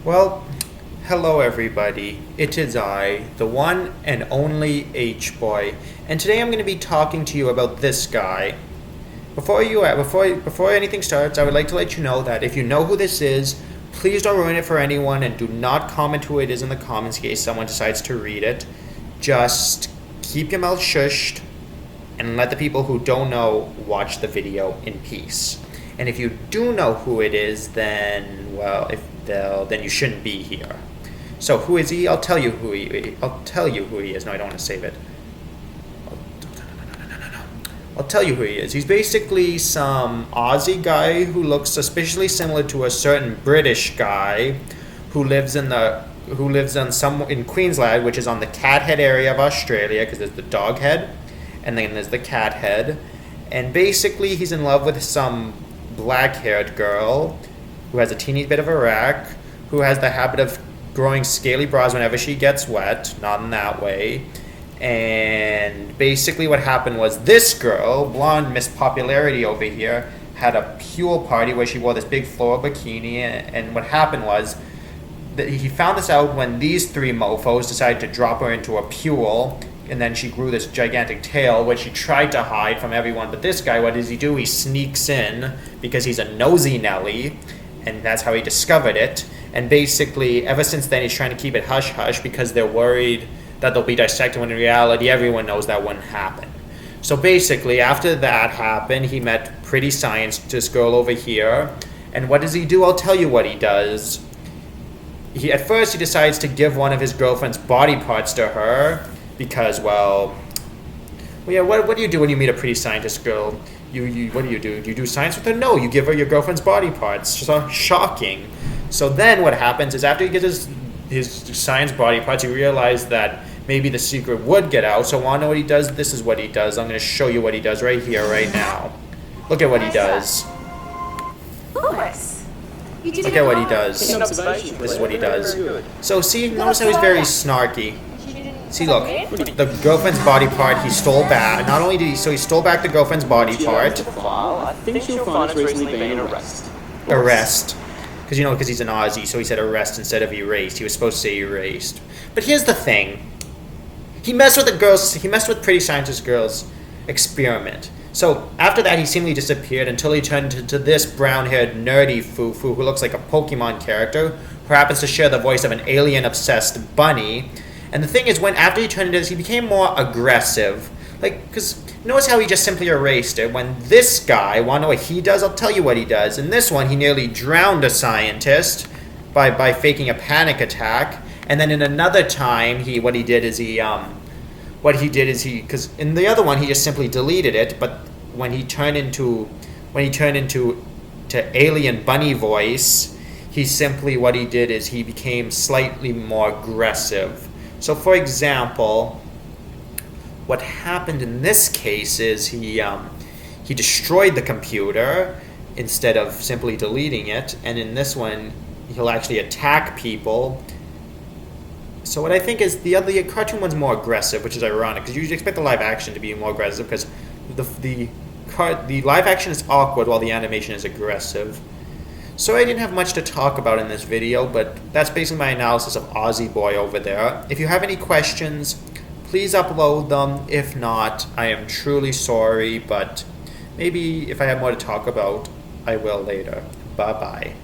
Well, hello everybody. It is I, the one and only H-Boy, and today I'm going to be talking to you about this guy. Before anything starts, I would like to let you know that if you know who this is, please don't ruin it for anyone and do not comment who it is in the comments in case someone decides to read it. Just keep your mouth shushed and let the people who don't know watch the video in peace. And if you do know who it is, then then you shouldn't be here. So who is he? I'll tell you who he is. No, I don't want to save it. I'll tell you who he is. He's basically some Aussie guy who looks suspiciously similar to a certain British guy who lives in Queensland, which is on the cat head area of Australia, because there's the dog head and then there's the cat head. And basically he's in love with some black-haired girl who has a teeny bit of a rack, who has the habit of growing scaly brows whenever she gets wet, not in that way. And basically what happened was this girl, blonde Miss Popularity over here, had a pool party where she wore this big floral bikini, and what happened was that he found this out when these three mofos decided to drop her into a pool, and then she grew this gigantic tail, which she tried to hide from everyone. But this guy, what does he do? He sneaks in because he's a nosy Nelly, and that's how he discovered it. And basically, ever since then, he's trying to keep it hush-hush because they're worried that they'll be dissected, when in reality, everyone knows that wouldn't happen. So basically, after that happened, he met pretty scientist girl over here. And what does he do? I'll tell you what he does. At first, he decides to give one of his girlfriend's body parts to her because, what do you do when you meet a pretty scientist girl? What do? Do you do science with her? No, you give her your girlfriend's body parts. So shocking. So then what happens is after he gets his science body parts, he realized that maybe the secret would get out. So want to know what he does? This is what he does. I'm going to show you what he does right here, right now. Look at what he does. Look at what he does. This is what he does. So see, notice how he's very snarky. See, look, the girlfriend's body part he stole back. Not only did he stole back the girlfriend's body part. I think you'll find it's recently been arrested. Arrest. Because he's an Aussie, so he said arrest instead of erased. He was supposed to say erased. But here's the thing. He messed with pretty scientist girls' experiment. So after that, he seemingly disappeared until he turned into this brown-haired nerdy foo-foo who looks like a Pokemon character, who happens to share the voice of an alien-obsessed bunny. And the thing is, after he turned into this, he became more aggressive. Because notice how he just simply erased it. When this guy, want to know what he does? I'll tell you what he does. In this one, he nearly drowned a scientist by faking a panic attack. And then in another time, because in the other one, he just simply deleted it. But when he turned into alien bunny voice, what he did is he became slightly more aggressive. So, for example, what happened in this case is he destroyed the computer instead of simply deleting it, and in this one, he'll actually attack people. So what I think is the cartoon one's more aggressive, which is ironic, because you usually expect the live action to be more aggressive, because the live action is awkward while the animation is aggressive. So I didn't have much to talk about in this video, but that's basically my analysis of Aussie Boy over there. If you have any questions, please upload them. If not, I am truly sorry, but maybe if I have more to talk about, I will later. Bye-bye.